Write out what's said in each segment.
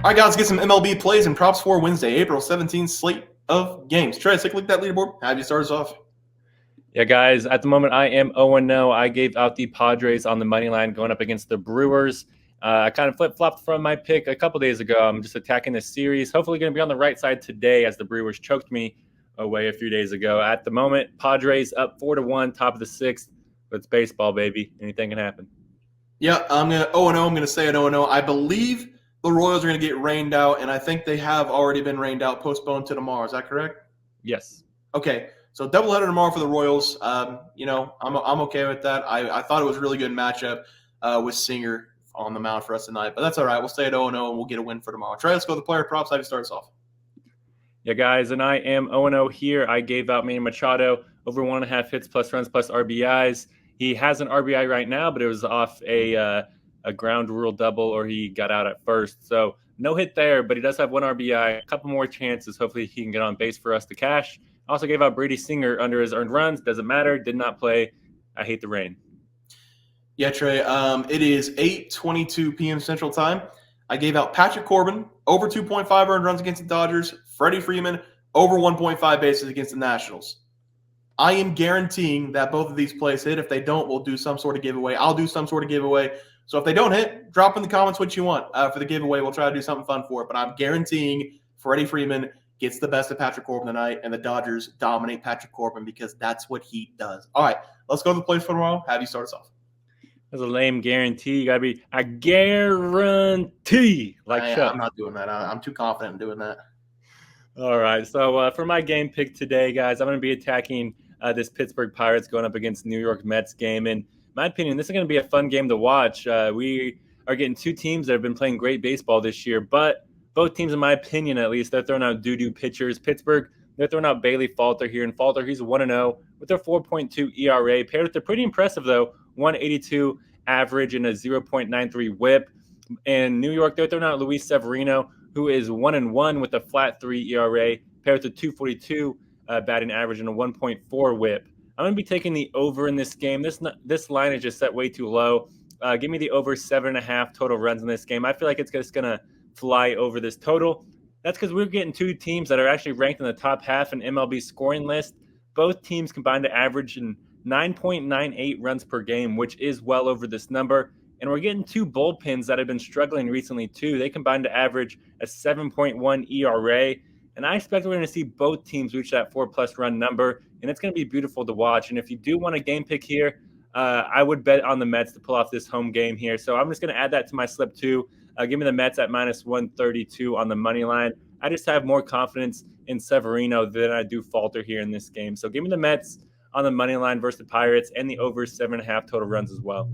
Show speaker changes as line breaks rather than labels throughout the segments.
All right, guys, let's get some MLB plays and props for Wednesday, April 17th slate of games. Trey, take a look at that leaderboard. Have you start us off?
Yeah, guys, at the moment I am 0-0. I gave out the Padres on the money line going up against the Brewers. I kind of flip-flopped from my pick a couple days ago. I'm just attacking this series. Hopefully going to be on the right side today as the Brewers choked me away a few days ago. At the moment, Padres up 4-1, top of the sixth. But it's baseball, baby. Anything can happen.
Yeah, I'm going to 0-0. I'm going to say it 0-0. I believe the Royals are going to get rained out, and I think they have already been rained out, postponed to tomorrow. Is that correct?
Yes.
Okay, so doubleheader tomorrow for the Royals. I'm okay with that. I thought it was a really good matchup with Singer on the mound for us tonight, but that's all right. We'll stay at 0-0, and we'll get a win for tomorrow. Trey, let's go to the player props. Have you start us off?
Yeah, guys, and I am 0-0 here. I gave out Manny Machado over 1.5 hits plus runs plus RBIs. He has an RBI right now, but it was off a ground rule double, or he got out at first. So no hit there, but he does have one RBI, a couple more chances. Hopefully he can get on base for us to cash. I also gave out Brady Singer under his earned runs. Doesn't matter. Did not play. I hate the rain.
Yeah, Trey. It is 8:22 p.m. Central Time. I gave out Patrick Corbin over 2.5 earned runs against the Dodgers. Freddie Freeman over 1.5 bases against the Nationals. I am guaranteeing that both of these plays hit. If they don't, we'll do some sort of giveaway. I'll do some sort of giveaway. So if they don't hit, drop in the comments what you want for the giveaway. We'll try to do something fun for it. But I'm guaranteeing Freddie Freeman gets the best of Patrick Corbin tonight, and the Dodgers dominate Patrick Corbin because that's what he does. All right, let's go to the plays for tomorrow. Have you start us off?
That's a lame guarantee. You got to be a guarantee.
I'm not doing that. I'm too confident in doing that.
All right. So for my game pick today, guys, I'm going to be attacking this Pittsburgh Pirates going up against New York Mets game. In my opinion, this is going to be a fun game to watch. We are getting two teams that have been playing great baseball this year, but both teams, in my opinion at least, they're throwing out doo-doo pitchers. Pittsburgh, they're throwing out Bailey Falter here. And Falter, he's 1-0 with their 4.2 ERA. Paired with, they're pretty impressive, though, 182 average and a 0.93 whip. And New York, they're throwing out Luis Severino, who is 1-1 with a flat 3 ERA, paired with a 242 batting average and a 1.4 whip. I'm going to be taking the over in this game. This line is just set way too low. Give me the over 7.5 total runs in this game. I feel like it's just going to fly over this total. That's because we're getting two teams that are actually ranked in the top half in MLB scoring list. Both teams combined to average in 9.98 runs per game, which is well over this number. And we're getting two bullpens that have been struggling recently, too. They combined to average a 7.1 ERA. And I expect we're going to see both teams reach that 4+ run number. And it's going to be beautiful to watch. And if you do want a game pick here, I would bet on the Mets to pull off this home game here. So I'm just going to add that to my slip, too. Give me the Mets at -132 on the money line. I just have more confidence in Severino than I do Falter here in this game. So give me the Mets on the money line versus the Pirates and the over 7.5 total runs as well.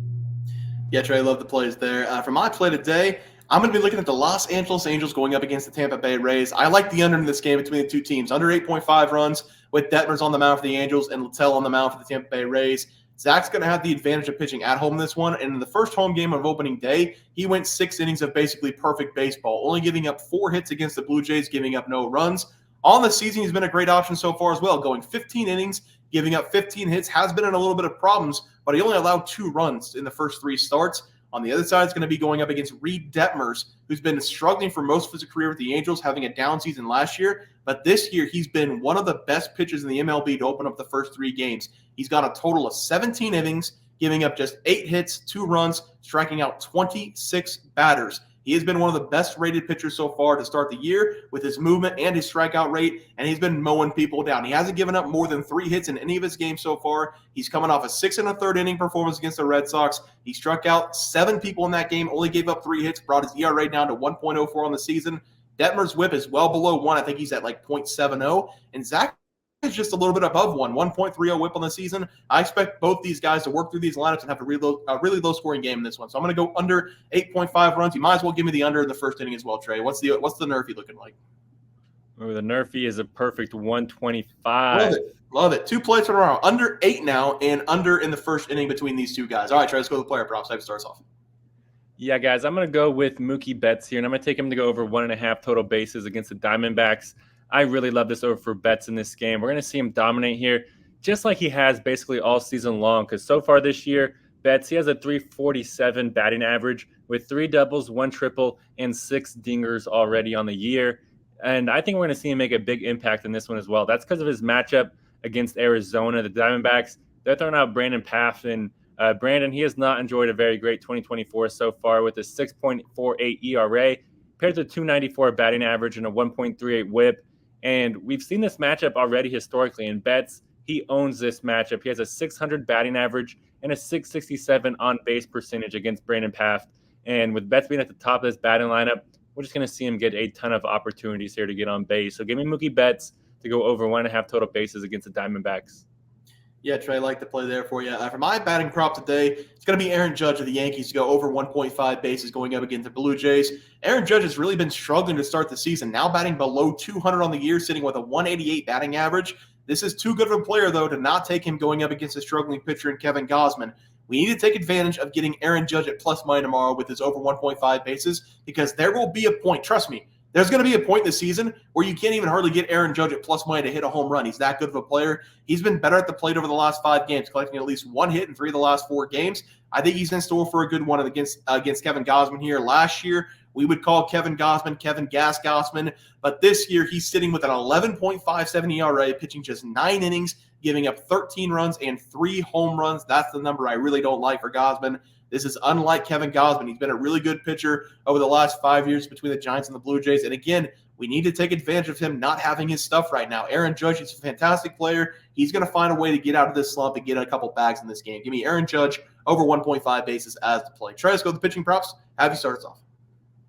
Yeah, Trey, I love the plays there. For my play today, I'm going to be looking at the Los Angeles Angels going up against the Tampa Bay Rays. I like the under in this game between the two teams. Under 8.5 runs with Detmers on the mound for the Angels and Littell on the mound for the Tampa Bay Rays. Zach's going to have the advantage of pitching at home in this one. And in the first home game of opening day, he went 6 innings of basically perfect baseball, only giving up 4 hits against the Blue Jays, giving up no runs. On the season, he's been a great option so far as well, going 15 innings, giving up 15 hits, has been in a little bit of problems, but he only allowed 2 runs in the first 3 starts. On the other side, it's going to be going up against Reid Detmers, who's been struggling for most of his career with the Angels, having a down season last year. But this year, he's been one of the best pitchers in the MLB to open up the first 3 games. He's got a total of 17 innings, giving up just 8 hits, 2 runs, striking out 26 batters. He has been one of the best-rated pitchers so far to start the year with his movement and his strikeout rate, and he's been mowing people down. He hasn't given up more than 3 hits in any of his games so far. He's coming off a 6 1/3 inning performance against the Red Sox. He struck out 7 people in that game, only gave up 3 hits, brought his ERA down to 1.04 on the season. Detmers' whip is well below 1. I think he's at like 0.70. And Zach is just a little bit above 1.30 whip on the season. I expect both these guys to work through these lineups and have a really low-scoring game in this one. So I'm going to go under 8.5 runs. You might as well give me the under in the first inning as well, Trey. What's the Nerfy looking like?
Oh, the Nerfy is a perfect 125.
Love it. 2 plays from around. Under 8 now and under in the first inning between these two guys. All right, Trey, let's go to the player props. Type starts off.
Yeah, guys, I'm going to go with Mookie Betts here, and I'm going to take him to go over 1.5 total bases against the Diamondbacks. I really love this over for Betts in this game. We're going to see him dominate here, just like he has basically all season long, because so far this year, Betts, he has a 347 batting average with 3 doubles, 1 triple, and 6 dingers already on the year. And I think we're going to see him make a big impact in this one as well. That's because of his matchup against Arizona, the Diamondbacks. They're throwing out Brandon Pfaff, and Brandon, he has not enjoyed a very great 2024 so far with a 6.48 ERA, paired to 294 batting average and a 1.38 whip. And we've seen this matchup already historically. In Betts, he owns this matchup. He has a 600 batting average and a 667 on base percentage against Brandon Pfaff. And with Betts being at the top of this batting lineup, we're just going to see him get a ton of opportunities here to get on base. So give me Mookie Betts to go over 1.5 total bases against the Diamondbacks.
Yeah, Trey, I like the play there for you. For my batting prop today, it's going to be Aaron Judge of the Yankees to go over 1.5 bases going up against the Blue Jays. Aaron Judge has really been struggling to start the season, now batting below 200 on the year, sitting with a 188 batting average. This is too good of a player, though, to not take him going up against a struggling pitcher in Kevin Gausman. We need to take advantage of getting Aaron Judge at plus money tomorrow with his over 1.5 bases, because there will be a point, trust me, there's going to be a point this season where you can't even hardly get Aaron Judge at plus money to hit a home run. He's that good of a player. He's been better at the plate over the last 5 games, collecting at least 1 hit in 3 of the last 4 games. I think he's in store for a good one against Kevin Gausman here. Last year, we would call Kevin Gausman Kevin Gas Gausman, but this year he's sitting with an 11.57 ERA, pitching just 9 innings, giving up 13 runs and 3 home runs. That's the number I really don't like for Gausman. This is unlike Kevin Gausman. He's been a really good pitcher over the last 5 years between the Giants and the Blue Jays. And again, we need to take advantage of him not having his stuff right now. Aaron Judge is a fantastic player. He's going to find a way to get out of this slump and get a couple bags in this game. Give me Aaron Judge over 1.5 bases as the play. Trey, let's go with the pitching props. Have you start us off?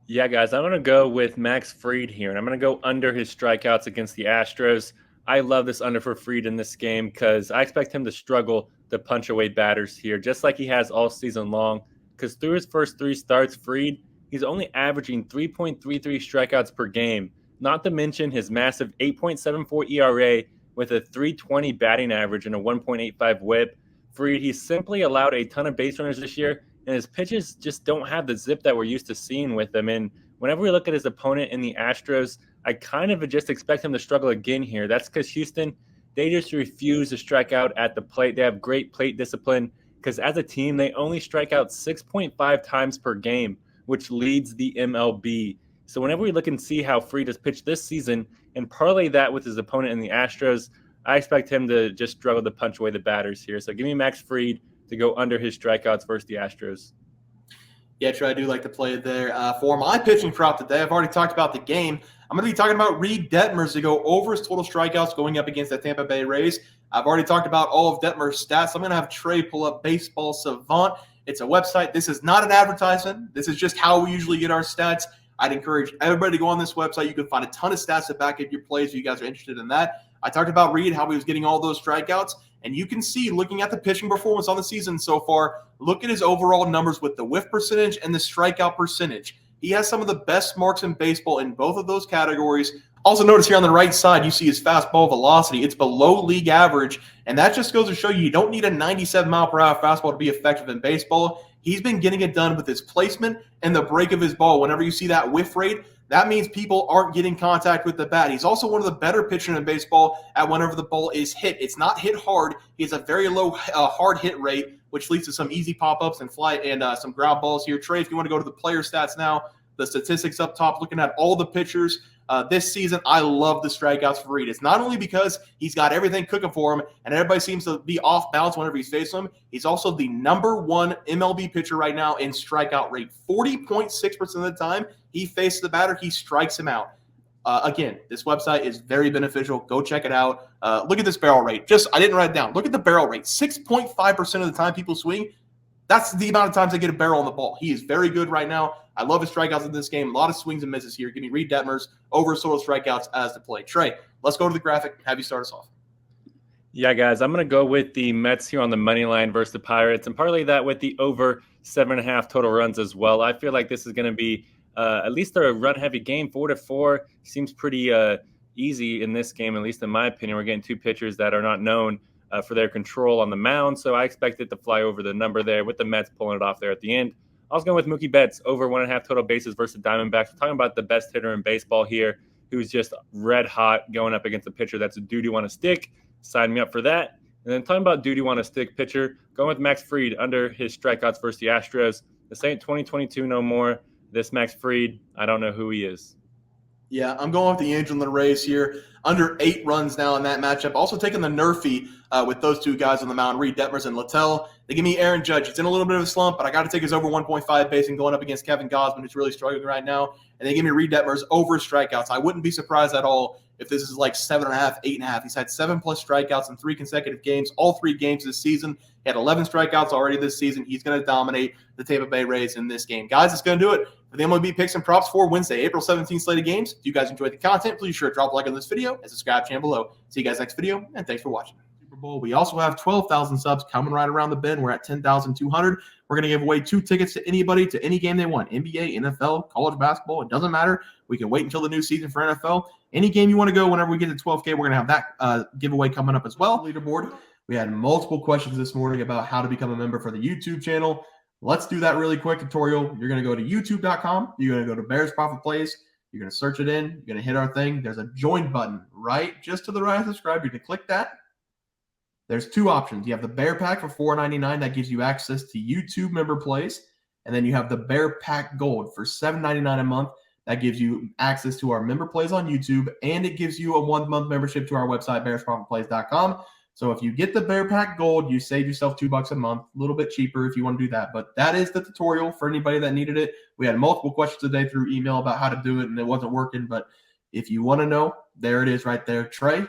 Yeah, guys, I'm going to go with Max Fried here, and I'm going to go under his strikeouts against the Astros. I love this under for Fried in this game because I expect him to struggle to punch away batters here, just like he has all season long. Because through his first 3 starts, Fried, he's only averaging 3.33 strikeouts per game, not to mention his massive 8.74 ERA with a 320 batting average and a 1.85 whip. Fried, he's simply allowed a ton of base runners this year, and his pitches just don't have the zip that we're used to seeing with him. And whenever we look at his opponent in the Astros, I kind of just expect him to struggle again here. That's because Houston, they just refuse to strike out at the plate. They have great plate discipline because as a team, they only strike out 6.5 times per game, which leads the MLB. So whenever we look and see how Fried has pitched this season and parlay that with his opponent in the Astros, I expect him to just struggle to punch away the batters here. So give me Max Fried to go under his strikeouts versus the Astros.
Yeah, Trey, I do like to play it there. For my pitching prop today, I've already talked about the game. I'm going to be talking about Reid Detmers to go over his total strikeouts going up against the Tampa Bay Rays. I've already talked about all of Detmers' stats. I'm going to have Trey pull up Baseball Savant. It's a website. This is not an advertisement. This is just how we usually get our stats. I'd encourage everybody to go on this website. You can find a ton of stats to back up your plays if you guys are interested in that. I talked about Reid, how he was getting all those strikeouts. And you can see, looking at the pitching performance on the season so far, look at his overall numbers with the whiff percentage and the strikeout percentage. He has some of the best marks in baseball in both of those categories. Also notice here on the right side, you see his fastball velocity. It's below league average, and that just goes to show you don't need a 97-mile-per-hour fastball to be effective in baseball. He's been getting it done with his placement and the break of his ball. Whenever you see that whiff rate, that means people aren't getting contact with the bat. He's also one of the better pitchers in baseball at whenever the ball is hit. It's not hit hard. He has a very low hard hit rate, which leads to some easy pop-ups and fly and some ground balls here. Trey, if you want to go to the player stats now, the statistics up top, looking at all the pitchers this season, I love the strikeouts for Reid. It's not only because he's got everything cooking for him and everybody seems to be off balance whenever he's facing him. He's also the #1 MLB pitcher right now in strikeout rate. 40.6% of the time he faces the batter, he strikes him out. Again, this website is very beneficial. Go check it out. Look at this barrel rate. I didn't write it down. Look at the barrel rate. 6.5% of the time people swing. That's the amount of times they get a barrel on the ball. He is very good right now. I love his strikeouts in this game. A lot of swings and misses here. Give me Reid Detmers over total strikeouts as the play. Trey, let's go to the graphic. Have you start us off?
Yeah, guys, I'm going to go with the Mets here on the money line versus the Pirates and parlay that with the over 7.5 total runs as well. I feel like this is going to be at least a run-heavy game. 4-4 seems pretty easy in this game, at least in my opinion. We're getting 2 pitchers that are not known for their control on the mound, so I expect it to fly over the number there with the Mets pulling it off there at the end. I was going with Mookie Betts over 1.5 total bases versus the Diamondbacks. We're talking about the best hitter in baseball here, who's just red hot going up against a pitcher that's a dude you want to stick. Sign me up for that. And then talking about duty want a stick pitcher, going with Max Fried under his strikeouts versus the Astros. This ain't 2022 no more. This Max Fried, I don't know who he is.
Yeah, I'm going with the Angels in the Rays here. Under 8 runs now in that matchup. Also taking the Nerfy with those two guys on the mound, Reid Detmers and Littell. They give me Aaron Judge. He's in a little bit of a slump, but I got to take his over 1.5 base and going up against Kevin Gausman, who's really struggling right now. And they give me Reid Detmers over strikeouts. I wouldn't be surprised at all if this is like 7.5, 8.5. He's had 7+ strikeouts in 3 consecutive games, all 3 games this season. He had 11 strikeouts already this season. He's going to dominate the Tampa Bay Rays in this game. Guys, it's going to do it for the MLB picks and props for Wednesday, April 17th slate of games. If you guys enjoyed the content, please sure to drop a like on this video and subscribe channel below. See you guys next video, and thanks for watching. Super Bowl. We also have 12,000 subs coming right around the bend. We're at 10,200. We're going to give away 2 tickets to anybody to any game they want. NBA, NFL, college basketball. It doesn't matter. We can wait until the new season for NFL. Any game you want to go, whenever we get to 12K, we're going to have that giveaway coming up as well. Leaderboard. We had multiple questions this morning about how to become a member for the YouTube channel. Let's do that really quick tutorial. You're going to go to youtube.com. You're going to go to Bears Profit Plays. You're going to search it in. You're going to hit our thing. There's a join button right just to the right of subscribe. You can click that. There's 2 options. You have the Bear Pack for $4.99. That gives you access to YouTube member plays. And then you have the Bear Pack Gold for $7.99 a month. That gives you access to our member plays on YouTube. And it gives you a 1-month membership to our website, bearsprofitplays.com. So if you get the Bear Pack Gold, you save yourself $2 a month, a little bit cheaper if you want to do that. But that is the tutorial for anybody that needed it. We had multiple questions today through email about how to do it, and it wasn't working. But if you want to know, there it is right there. Trey,